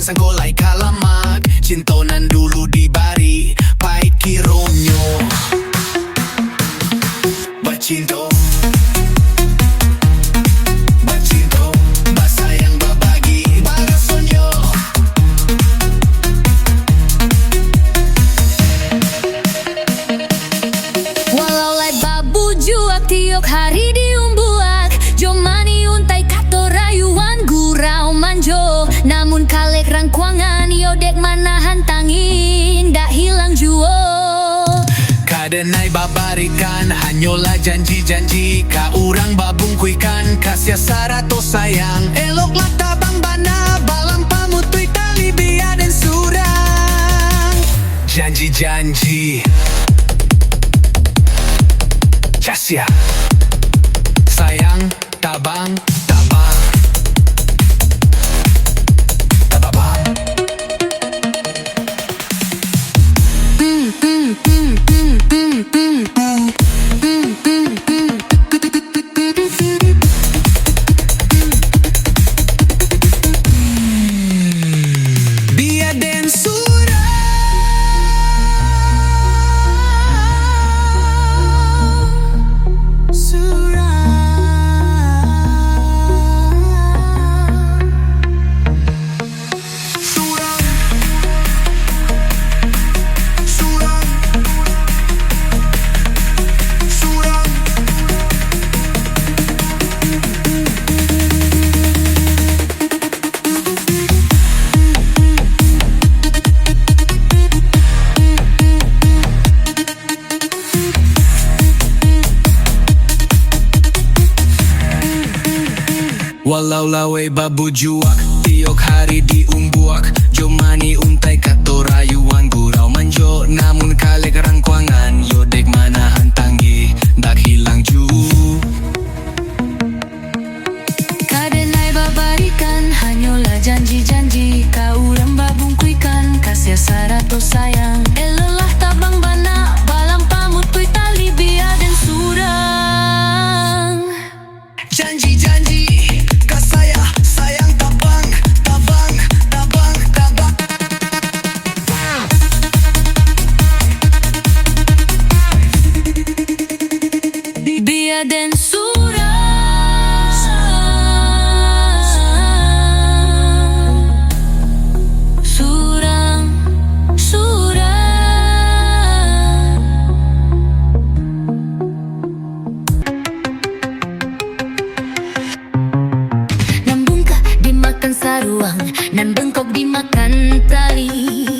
sangkolay kalamak. Cintonan dulu di bari, pahit kironyo. Bacinto, bacinto, basayang babagi, barasonyo. Walau lai babu juak tiok hari diumbuak, jomani untai kato rayuan gurau manjo. Namun kalek rangkuangan yodek manahan tangin, dak hilang juo. Kadenai babarikan, hanyola janji-janji. Ka urang babungkuikan, kasih sarato sayang. Eloklah tabang bana, balang pamutui tali bia dan surang. Janji-janji Casya sayang, tabang, tabang, tabang. Bia den walau lawe babu juak, tiok hari diumbuak. Jomani untai kato rayuan gurau manjo. Namun kalek rangkuangan, yodek manahan tanggi, dak hilang ju. Kadenai babarikan, hanyola janji-janji. Ka urang babungkuikan, kasih sarato sayang. Elolah tabang bana, balang pamutui tali bia dan surang. Janji-janji kasaya sayang, tabang, tabang, tabang, tabang. Bia dan surang. Surang, surang. Nambungkah dimakan saruang, nan bengkok dimakan tali.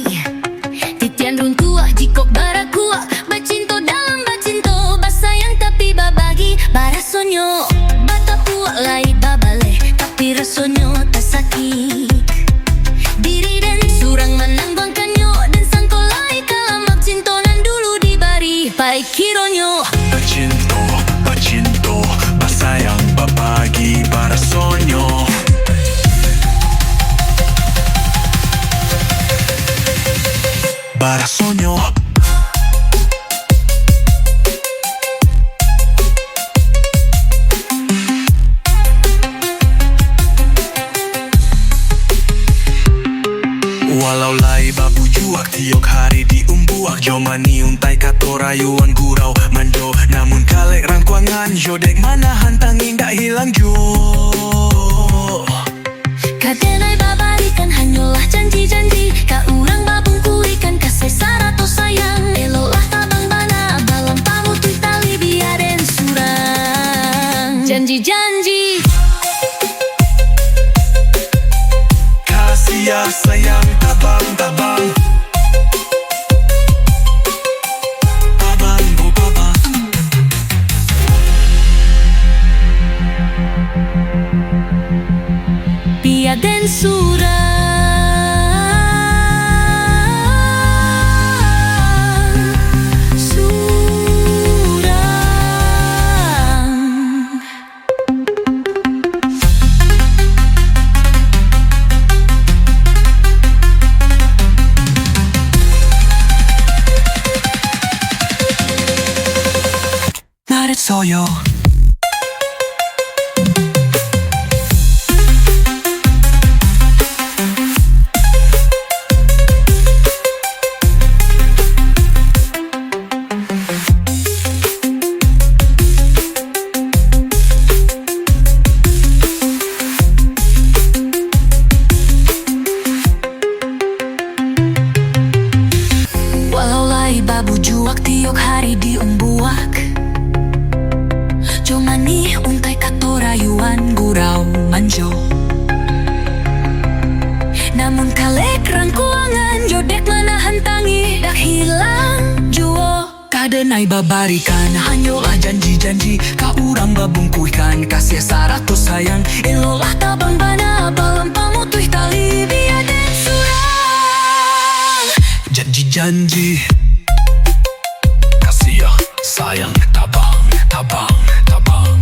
Titian runtuah jikok barakuah, bacinto dalam bacinto, basayang tapi babagi, barasonyo. Batapuak lai babale, tapi rasonyo tak sakit. Diri dan surang menambangkanyo, dan sangkolai kalamak. Cintonan dulu di bari, pahit kironyo. Bacinto, bacinto, basayang babagi, barasonyo. Barasonyo. Walau lai babu juak, tiok hari diumbuak. Jomani untai kato rayuan gurau manjo. Namun kalek rangkuangan, yodek manahan tangin, dak hilang jo. Kadenai babarikan, hanyolah janji-janji. Ka urang babungkuikan, kasih sarato sayang. Elolah tabang bana, balang pamutui tali bia dan surang. Janji-janji Kasih sayang, tabang, tabang, tabang, oh tabang. bia dan surang. Surang. Soyo. babu juak tiok hari diumbuak. Jomani untai katorayuan gurau manjo. Namun kalek rangkuangan jodek mana hantangi dak hilang juo. Kadenai babarikan hanyolah janji-janji ka urang babungkuikan kasih sarato sayang elolah tabang bana balam pamutuh tali biaden surang. Janji-janji kasih sayang tabang tabang tabang.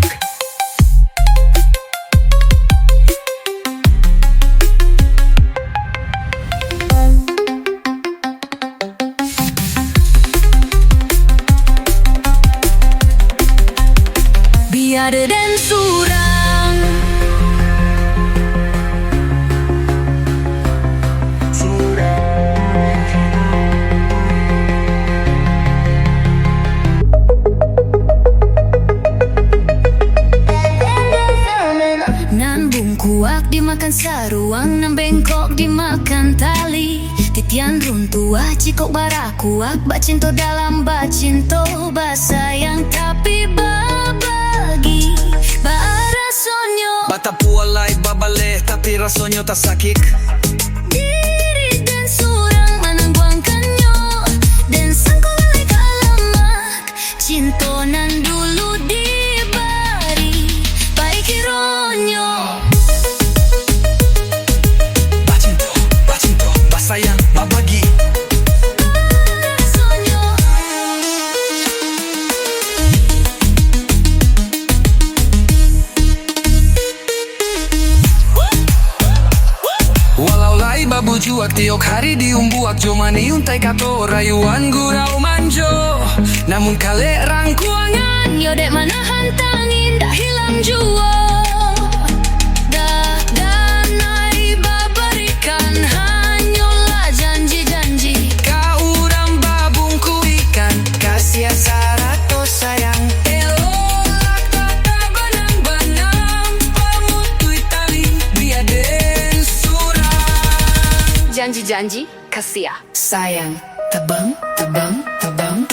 Biada dan surang. Nan bungkuak dimakan saruang, nan bengkok dimakan tali. Titian runtuah cikok barakuak, bacinto dalam bacinto basayang tapi babagi barasonyo. Batapualay babale tapi rasonyo tak sakit. Diri dan surang manangguang kanyo dan sangkulay kalamak. Cinto nan dulu dibari paikironyo. Bacinto, bacinto, basayang babagi. Barasonyo. Walaulai babu juak tiok hari diumbuak. Jomani untai kato rayuan gurau manjo. Namun kalek rangkuangan Yodek mana hantangin dah hilang juo. Dah danai babarikan hanyolah janji-janji ka urang babungkuikan kasih sarato sayang elolah kata banang-banang pamutui tali biaden surang. janji-janji kasih sayang tabang tabang tabang.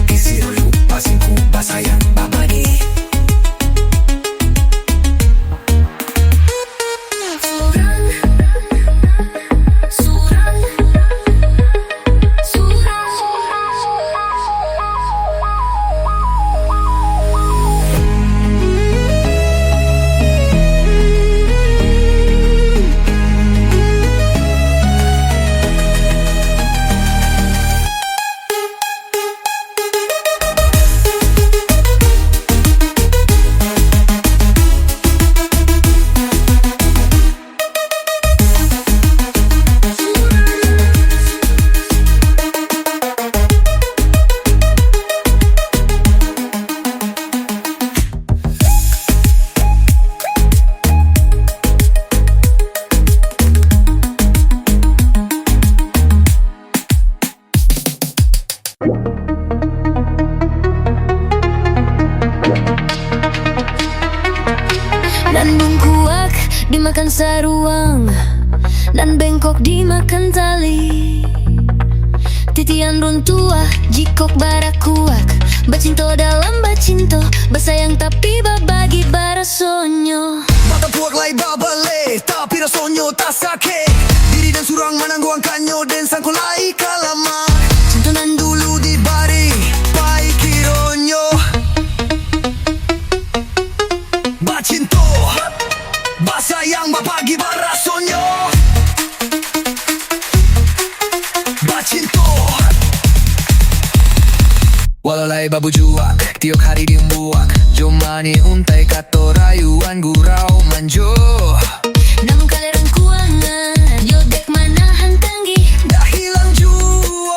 Kisiru pasinku basayang babagi. Surang, surang, surang. Nan bungkuak dimakan saruang, nan bengkok dimakan tali. Titian runtuah jikok barakuak, bacinto dalam bacinto basayang tapi babagi barasonyo. Batapuak lai babale tapi rasonyo tak sakit. Diri dan surang manangguang kanyo dan sangkulai kalamak. Cinta nan dulu Dibari paikironyo. Bacinto basayang babagi barasonyo. Bacinto walalai babu juak tiok hari diumbuak. Jomani untai kato rayuan gurau manjo. namun kalian kuangan yodek mana hantanggi Dah hilang juo.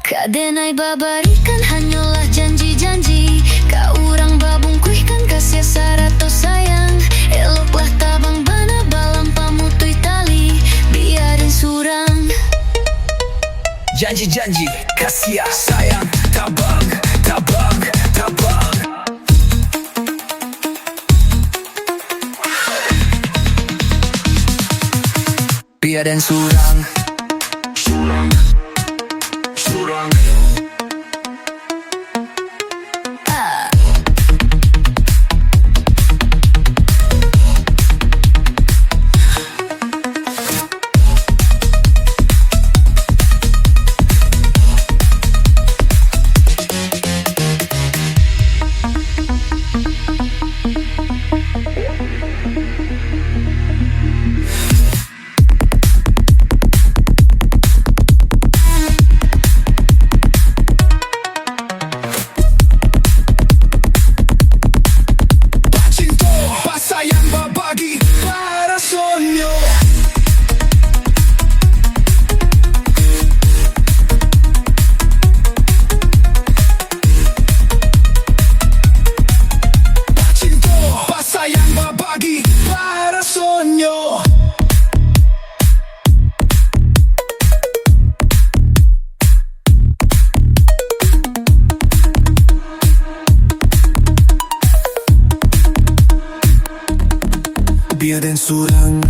kadenai babarikan hanyolah janji-janji ka urang babungkuikan kasih sarato sayang eloklah tabang bana balam pamutui tali biarin surang. Janji-janji kasih sayang tabang tabang tabang. Bia dan Surang. Surang, Surang. Cinta bahasa yang berbagi para sonyo. Cinta bahasa yang berbagi para sonyo. Bia dan Surang.